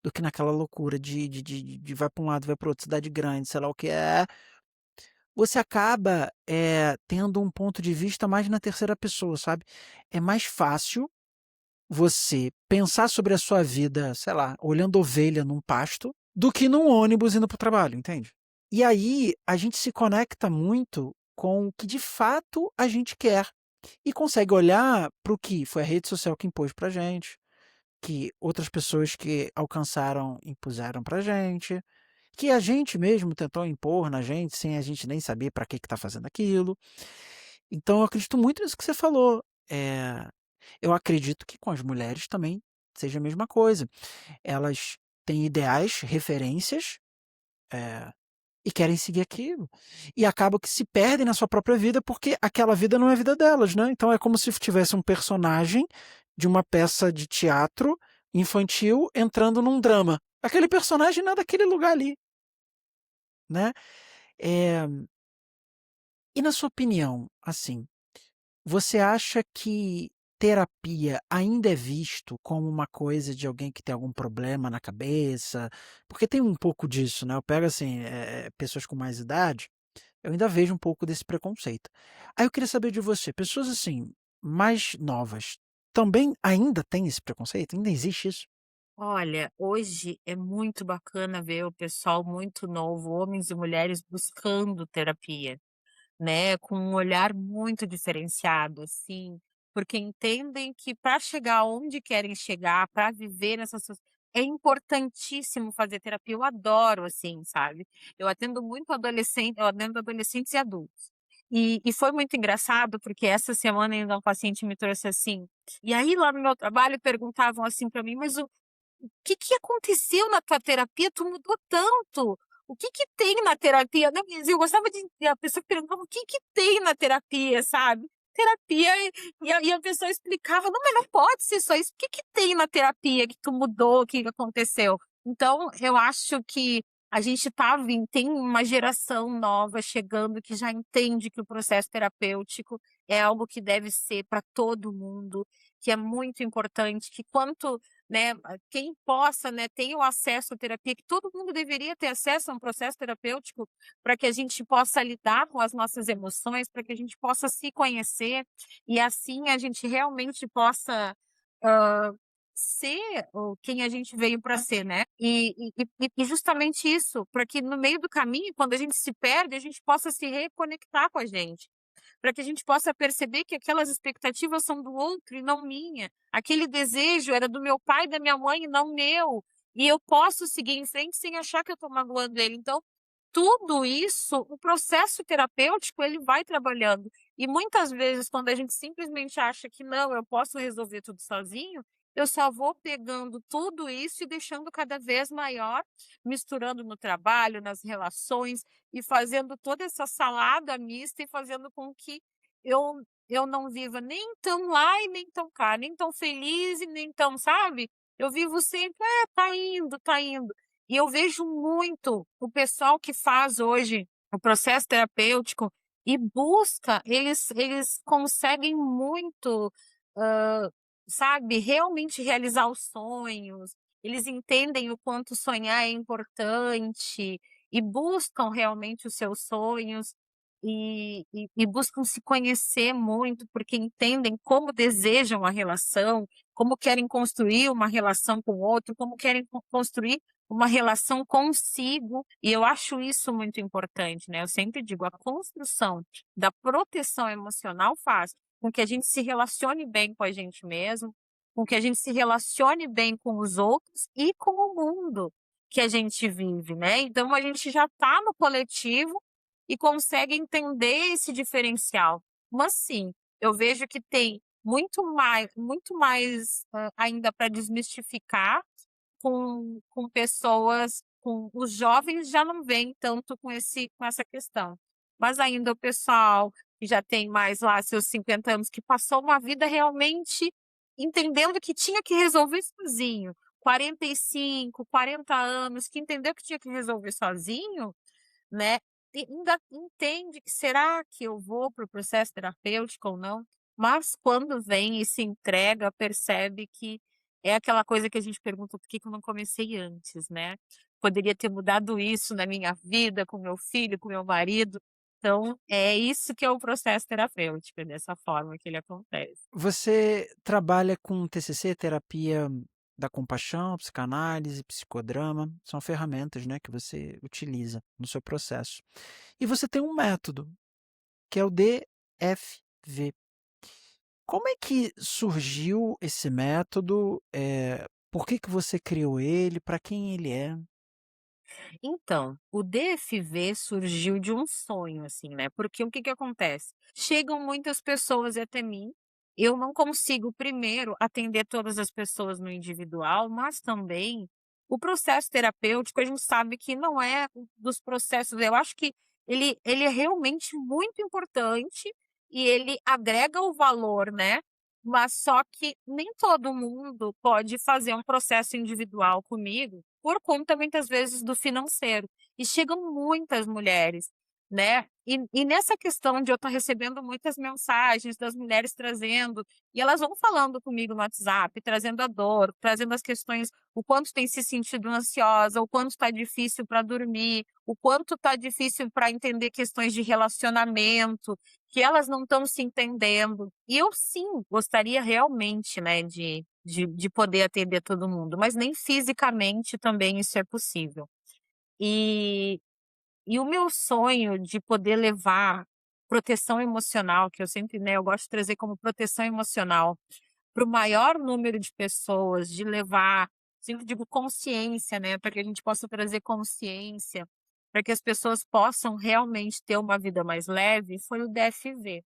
do que naquela loucura de vai para um lado, vai para outra, cidade grande, sei lá o que é. Você acaba, tendo um ponto de vista mais na terceira pessoa, sabe. É mais fácil você pensar sobre a sua vida, sei lá, olhando ovelha num pasto, do que num ônibus indo para o trabalho, entende? E aí, a gente se conecta muito com o que de fato a gente quer. E consegue olhar para o que foi a rede social que impôs pra gente, que outras pessoas que alcançaram impuseram pra gente, que a gente mesmo tentou impor na gente sem a gente nem saber para que está fazendo aquilo. Então eu acredito muito nisso que você falou. Eu acredito que com as mulheres também seja a mesma coisa. Elas têm ideais, referências, eh, e querem seguir aquilo. E acabam que se perdem na sua própria vida, porque aquela vida não é a vida delas, né. Então é como se tivesse um personagem de uma peça de teatro infantil entrando num drama. Aquele personagem não é daquele lugar ali, né. Eh, e na sua opinião, assim, você acha que terapia ainda é visto como uma coisa de alguém que tem algum problema na cabeça? Porque tem um pouco disso, né, eu pego assim, pessoas com mais idade, eu ainda vejo um pouco desse preconceito. Aí eu queria saber de você, pessoas assim, mais novas, também ainda tem esse preconceito? Ainda existe isso? Olha, hoje é muito bacana ver o pessoal muito novo, homens e mulheres buscando terapia. Né, com um olhar muito diferenciado, assim, porque entendem que para chegar onde querem chegar, para viver nessa é importantíssimo fazer terapia. Eu adoro, assim, sabe. Eu atendo adolescentes e adultos. E foi muito engraçado, porque essa semana ainda um paciente me trouxe assim, e aí lá no meu trabalho perguntavam assim para mim: "Mas o que que aconteceu na tua terapia? Tu mudou tanto. O que que tem na terapia?" Não, mas eu gostava de a pessoa perguntava: "O que que tem na terapia?", sabe. Terapia e a pessoa explicava: "Não, mas não pode ser só isso. O que que tem na terapia que tu mudou, que aconteceu?". Então, eu acho que a gente tem uma geração nova chegando que já entende que o processo terapêutico é algo que deve ser para todo mundo, que é muito importante, que quanto, né, quem possa, né, tenha o acesso à terapia, que todo mundo deveria ter acesso a um processo terapêutico, para que a gente possa lidar com as nossas emoções, para que a gente possa se conhecer, e assim a gente realmente possa, hã, ser o quem a gente veio para ser, né. E justamente isso, para que no meio do caminho, quando a gente se perde, a gente possa se reconectar com a gente, para que a gente possa perceber que aquelas expectativas são do outro e não minha, aquele desejo era do meu pai e da minha mãe e não meu, e eu posso seguir em frente sem achar que eu estou magoando ele. Então, tudo isso, o processo terapêutico, ele vai trabalhando. E muitas vezes, quando a gente simplesmente acha que não, eu posso resolver tudo sozinho, eu só vou pegando tudo isso e deixando cada vez maior, misturando no trabalho, nas relações e fazendo toda essa salada mista e fazendo com que eu não viva nem tão lá e nem tão cá, nem tão feliz e nem tão, sabe? Eu vivo sempre, tá indo, tá indo. E eu vejo muito o pessoal que faz hoje o processo terapêutico e busca, eles conseguem muito, hã, sabe, realmente realizar os sonhos, eles entendem o quanto sonhar é importante e buscam realmente os seus sonhos e buscam se conhecer muito, porque entendem como desejam a relação, como querem construir uma relação com o outro, como querem construir uma relação consigo, e eu acho isso muito importante, né, eu sempre digo, a construção da proteção emocional faz com que a gente se relacione bem com a gente mesmo, com que a gente se relacione bem com os outros e com o mundo que a gente vive, né, então a gente já está no coletivo e consegue entender esse diferencial. Mas sim, eu vejo que tem muito mais, ainda para desmistificar com pessoas, com os jovens já não vêm tanto com essa questão, mas ainda o pessoal que já tem mais lá seus 50 anos, que passou uma vida realmente entendendo que tinha que resolver sozinho, 45, 40 anos, que entendeu que tinha que resolver sozinho, né, e ainda entende que será que eu vou para o processo terapêutico ou não? Mas quando vem e se entrega, percebe que é aquela coisa que a gente pergunta: "Por que que eu não comecei antes?", né. Poderia ter mudado isso na minha vida, com meu filho, com meu marido. Então, é isso que é o processo terapêutico, é dessa forma que ele acontece. Você trabalha com TCC, terapia da compaixão, psicanálise, psicodrama, são ferramentas, né, que você utiliza no seu processo. E você tem um método, que é o DFV. Como é que surgiu esse método? Por que que você criou ele? Para quem ele é? Então, o DFV surgiu de um sonho, assim, né, porque o que que acontece? Chegam muitas pessoas até mim, eu não consigo, primeiro, atender todas as pessoas no individual, mas também o processo terapêutico, a gente sabe que não é um dos processos, eu acho que ele é realmente muito importante e ele agrega o valor, né, mas só que nem todo mundo pode fazer um processo individual comigo, por conta muitas vezes do financeiro. E chegam muitas mulheres, né, e nessa questão de eu estar recebendo muitas mensagens das mulheres trazendo, e elas vão falando comigo no WhatsApp, trazendo a dor, trazendo as questões, o quanto tem se sentido ansiosa, o quanto está difícil para dormir, o quanto está difícil para entender questões de relacionamento, que elas não estão se entendendo. E eu sim, gostaria realmente, né, de poder atender todo mundo, mas nem fisicamente também isso é possível. E e o meu sonho de poder levar proteção emocional, que eu sempre, né, eu gosto de trazer como proteção emocional, para o maior número de pessoas, de levar, sempre digo consciência, né, para que a gente possa trazer consciência, para que as pessoas possam realmente ter uma vida mais leve, foi o DFV,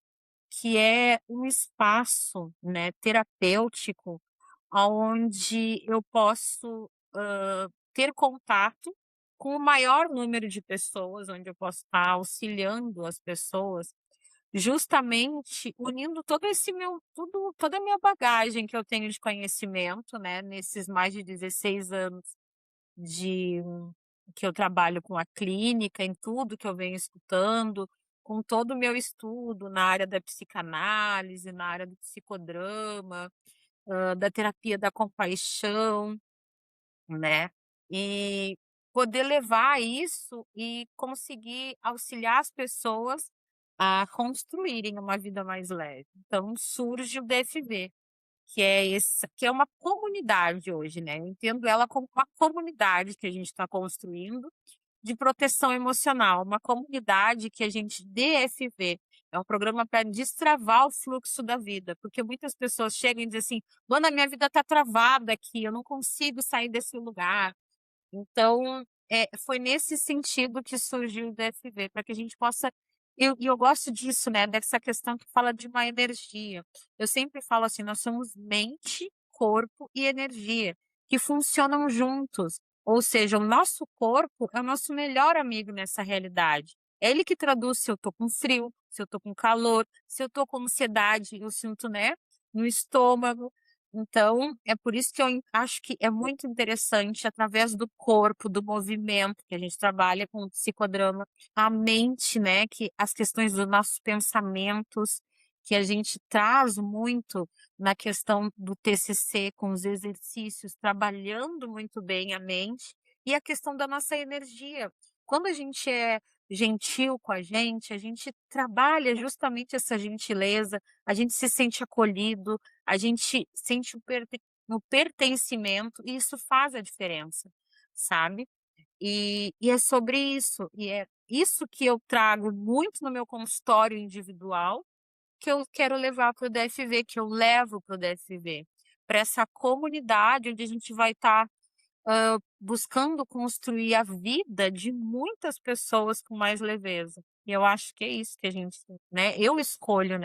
que é um espaço, né, terapêutico, aonde eu posso, ter contato com o maior número de pessoas, onde eu posso estar auxiliando as pessoas, justamente unindo todo esse meu tudo toda a minha bagagem que eu tenho de conhecimento, né, nesses mais de 16 anos de que eu trabalho com a clínica, em tudo que eu venho escutando, com todo o meu estudo na área da psicanálise, na área do psicodrama, da terapia da compaixão, né, e poder levar isso e conseguir auxiliar as pessoas a construírem uma vida mais leve. Então surge o DFV, que é uma comunidade hoje, né, eu entendo ela como uma comunidade que a gente está construindo de proteção emocional, uma comunidade que a gente DFV, é um programa para destravar o fluxo da vida, porque muitas pessoas chegam e dizem assim: "Luana, minha vida está travada aqui, eu não consigo sair desse lugar". Então, foi nesse sentido que surgiu o DFV, para que a gente possa eu gosto disso, né, dessa questão que fala de uma energia. Eu sempre falo assim: "Nós somos mente, corpo e energia, que funcionam juntos". Ou seja, o nosso corpo é o nosso melhor amigo nessa realidade. É ele que traduz se eu tô com frio, se eu tô com calor, se eu tô com ansiedade, eu sinto, né, no estômago. Então, é por isso que eu acho que é muito interessante, através do corpo, do movimento, que a gente trabalha com o psicodrama, a mente, né, que as questões dos nossos pensamentos, que a gente traz muito na questão do TCC, com os exercícios, trabalhando muito bem a mente, e a questão da nossa energia. Quando a gente é gentil com a gente trabalha justamente essa gentileza, a gente se sente acolhido, a gente sente o pertencimento e isso faz a diferença, sabe. E é sobre isso, e é isso que eu trago muito no meu consultório individual, que eu quero levar para o DFV, que eu levo para o DFV, para essa comunidade onde a gente vai estar, buscando construir a vida de muitas pessoas com mais leveza. E eu acho que é isso que a gente, né, eu escolho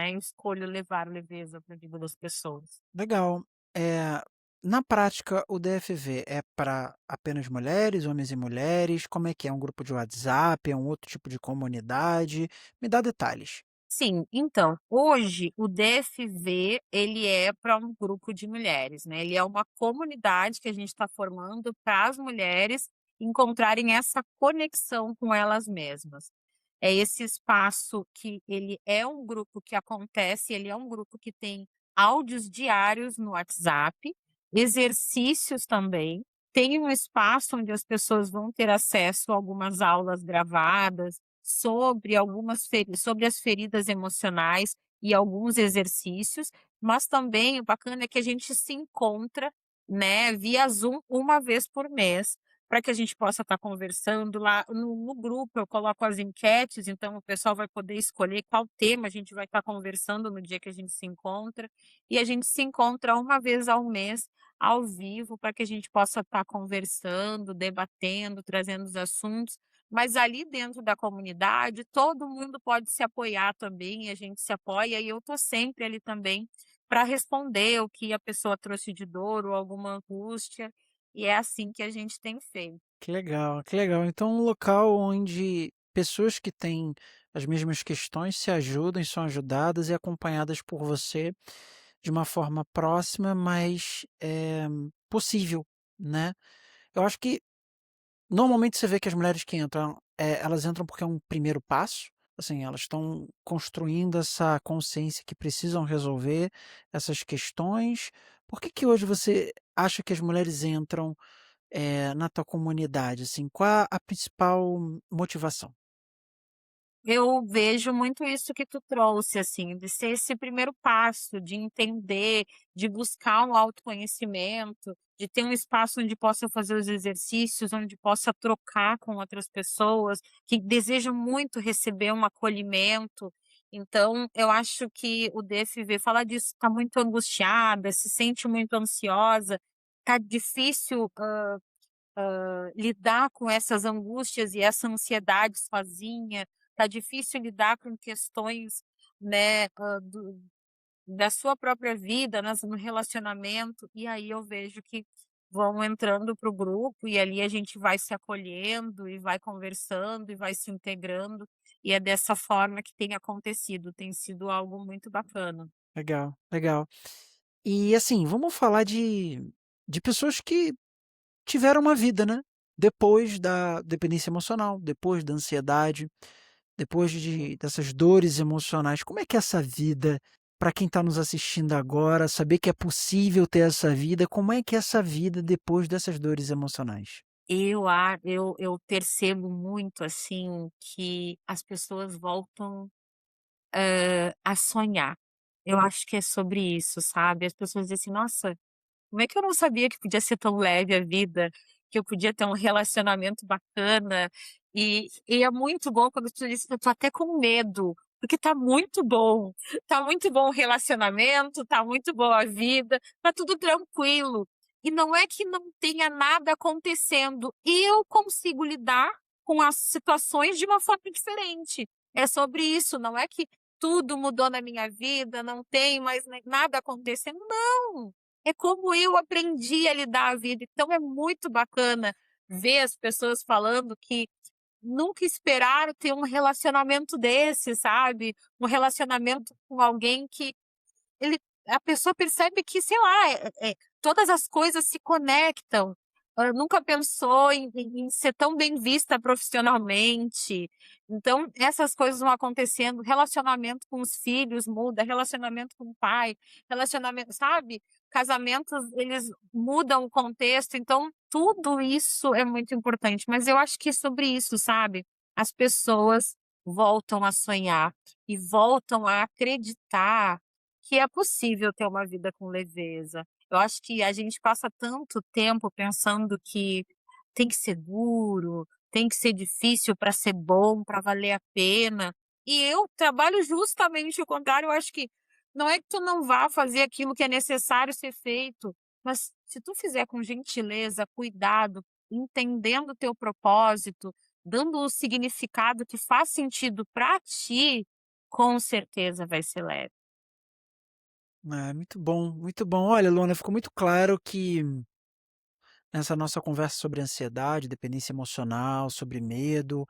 levar leveza para a vida das pessoas. Legal. Eh, Na prática, o DFV é para apenas mulheres, homens e mulheres? Como é que é? Um grupo de WhatsApp? É um outro tipo de comunidade? Me dá detalhes. Sim, então, hoje o DFV ele é para um grupo de mulheres, né, ele é uma comunidade que a gente está formando para as mulheres encontrarem essa conexão com elas mesmas. É esse espaço que ele é um grupo que acontece, ele é um grupo que tem áudios diários no WhatsApp, exercícios também, tem um espaço onde as pessoas vão ter acesso a algumas aulas gravadas, sobre as feridas emocionais e alguns exercícios, mas também o bacana é que a gente se encontra, né, via Zoom uma vez por mês, para que a gente possa estar conversando lá no grupo. Eu coloco as enquetes, então o pessoal vai poder escolher qual tema a gente vai estar conversando no dia que a gente se encontra, e a gente se encontra uma vez ao mês, ao vivo, para que a gente possa estar conversando, debatendo, trazendo os assuntos, mas ali dentro da comunidade, todo mundo pode se apoiar também, e a gente se apoia, e eu estou sempre ali também para responder o que a pessoa trouxe de dor ou alguma angústia, e é assim que a gente tem feito. Que legal, que legal. Então, um local onde pessoas que têm as mesmas questões se ajudam e são ajudadas e acompanhadas por você de uma forma próxima, mas possível, né? Eu acho que normalmente você vê que as mulheres que entram, elas entram porque é um primeiro passo, assim, elas estão construindo essa consciência que precisam resolver essas questões. Por que que hoje você acha que as mulheres entram, na tua comunidade, assim, qual a principal motivação? Eu vejo muito isso que tu trouxe, assim, de ser esse primeiro passo, de entender, de buscar um autoconhecimento, de ter um espaço onde possa fazer os exercícios, onde possa trocar com outras pessoas que desejam muito receber um acolhimento. Então, eu acho que o DFV fala disso, está muito angustiada, se sente muito ansiosa, tá difícil, lidar com essas angústias e essa ansiedade sozinha, tá difícil lidar com questões, né, da sua própria vida, no relacionamento, e aí eu vejo que vão entrando para o grupo e ali a gente vai se acolhendo e vai conversando e vai se integrando, e é dessa forma que tem acontecido, tem sido algo muito bacana. Legal, legal. E, assim, vamos falar de pessoas que tiveram uma vida, né. depois da dependência emocional, depois da ansiedade, depois dessas dores emocionais, como é que é essa vida, para quem está nos assistindo agora, saber que é possível ter essa vida, como é que é essa vida depois dessas dores emocionais? Eu percebo muito, assim, que as pessoas voltam, a sonhar. Eu acho que é sobre isso, sabe. As pessoas dizem assim: "Nossa, como é que eu não sabia que podia ser tão leve a vida, que eu podia ter um relacionamento bacana?" E é muito bom quando as pessoas dizem: "Eu tô até com medo", porque tá muito bom o relacionamento, tá muito boa a vida, tá tudo tranquilo. E não é que não tenha nada acontecendo, eu consigo lidar com as situações de uma forma diferente. É sobre isso, não é que tudo mudou na minha vida, não tem mais nada acontecendo, não. É como eu aprendi a lidar a vida, então é muito bacana ver as pessoas falando que nunca esperaram ter um relacionamento desse, sabe, um relacionamento com alguém que ele a pessoa percebe que, sei lá, todas as coisas se conectam. Nunca pensou em ser tão bem vista profissionalmente. Então, essas coisas vão acontecendo, relacionamento com os filhos muda, relacionamento com o pai, relacionamento, sabe? Casamentos, eles mudam o contexto, então tudo isso é muito importante, mas eu acho que é sobre isso, sabe? As pessoas voltam a sonhar e voltam a acreditar que é possível ter uma vida com leveza. Eu acho que a gente passa tanto tempo pensando que tem que ser duro, tem que ser difícil para ser bom, para valer a pena. E eu trabalho justamente o contrário, eu acho que não é que tu não vá fazer aquilo que é necessário ser feito, mas se tu fizer com gentileza, cuidado, entendendo o teu propósito, dando o significado que faz sentido para ti, com certeza vai ser leve. Ah, muito bom, muito bom. Olha, Luana, ficou muito claro que nessa nossa conversa sobre ansiedade, dependência emocional, sobre medo,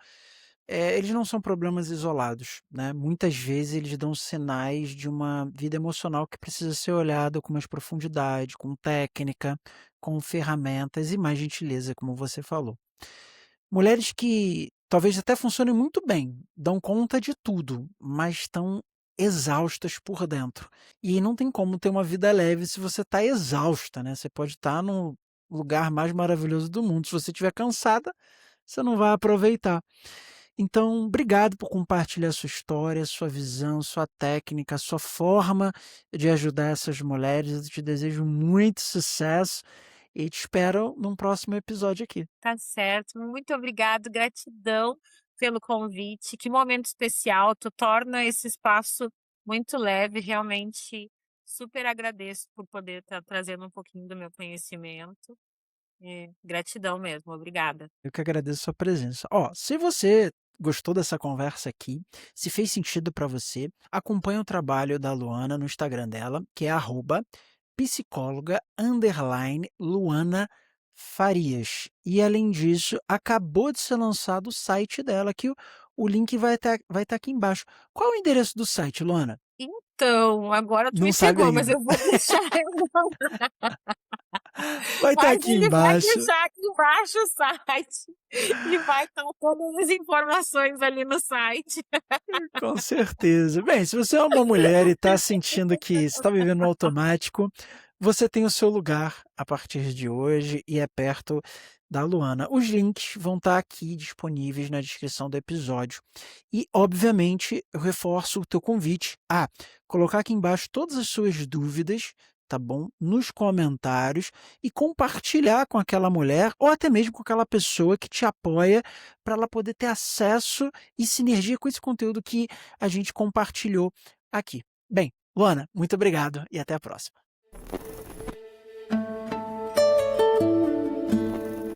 eles não são problemas isolados, né? Muitas vezes eles dão sinais de uma vida emocional que precisa ser olhada com mais profundidade, com técnica, com ferramentas e mais gentileza, como você falou. Mulheres que talvez até funcionem muito bem, dão conta de tudo, mas estão exaustas por dentro. E não tem como ter uma vida leve se você está exausta, né? Você pode estar no lugar mais maravilhoso do mundo. Se você estiver cansada, você não vai aproveitar. Então, obrigado por compartilhar sua história, sua visão, sua técnica, sua forma de ajudar essas mulheres. Eu te desejo muito sucesso e te espero num próximo episódio aqui. Tá certo. Muito obrigado, gratidão pelo convite. Que momento especial, tu torna esse espaço muito leve, realmente super agradeço por poder estar trazendo um pouquinho do meu conhecimento. Gratidão mesmo, obrigada. Eu que agradeço a sua presença. Ó, se você gostou dessa conversa aqui, se fez sentido para você, acompanhe o trabalho da Luana no Instagram dela, que é @psicóloga_Luana Farias. E além disso, acabou de ser lançado o site dela, que o link vai estar aqui embaixo. Qual é o endereço do site, Luana? Então, agora tu Não me sabe pegou, mas ainda. eu vou deixar Vai estar mas aqui ele vai embaixo. deixar aqui embaixo o site e vai estar todas as informações ali no site. Com certeza. Bem, se você é uma mulher e está sentindo que está vivendo no automático, você tem o seu lugar a partir de hoje e é perto da Luana. Os links vão estar aqui disponíveis na descrição do episódio. E, obviamente, eu reforço o teu convite a colocar aqui embaixo todas as suas dúvidas, tá bom? Nos comentários e compartilhar com aquela mulher ou até mesmo com aquela pessoa que te apoia para ela poder ter acesso e sinergia com esse conteúdo que a gente compartilhou aqui. Bem, Luana, muito obrigado e até a próxima.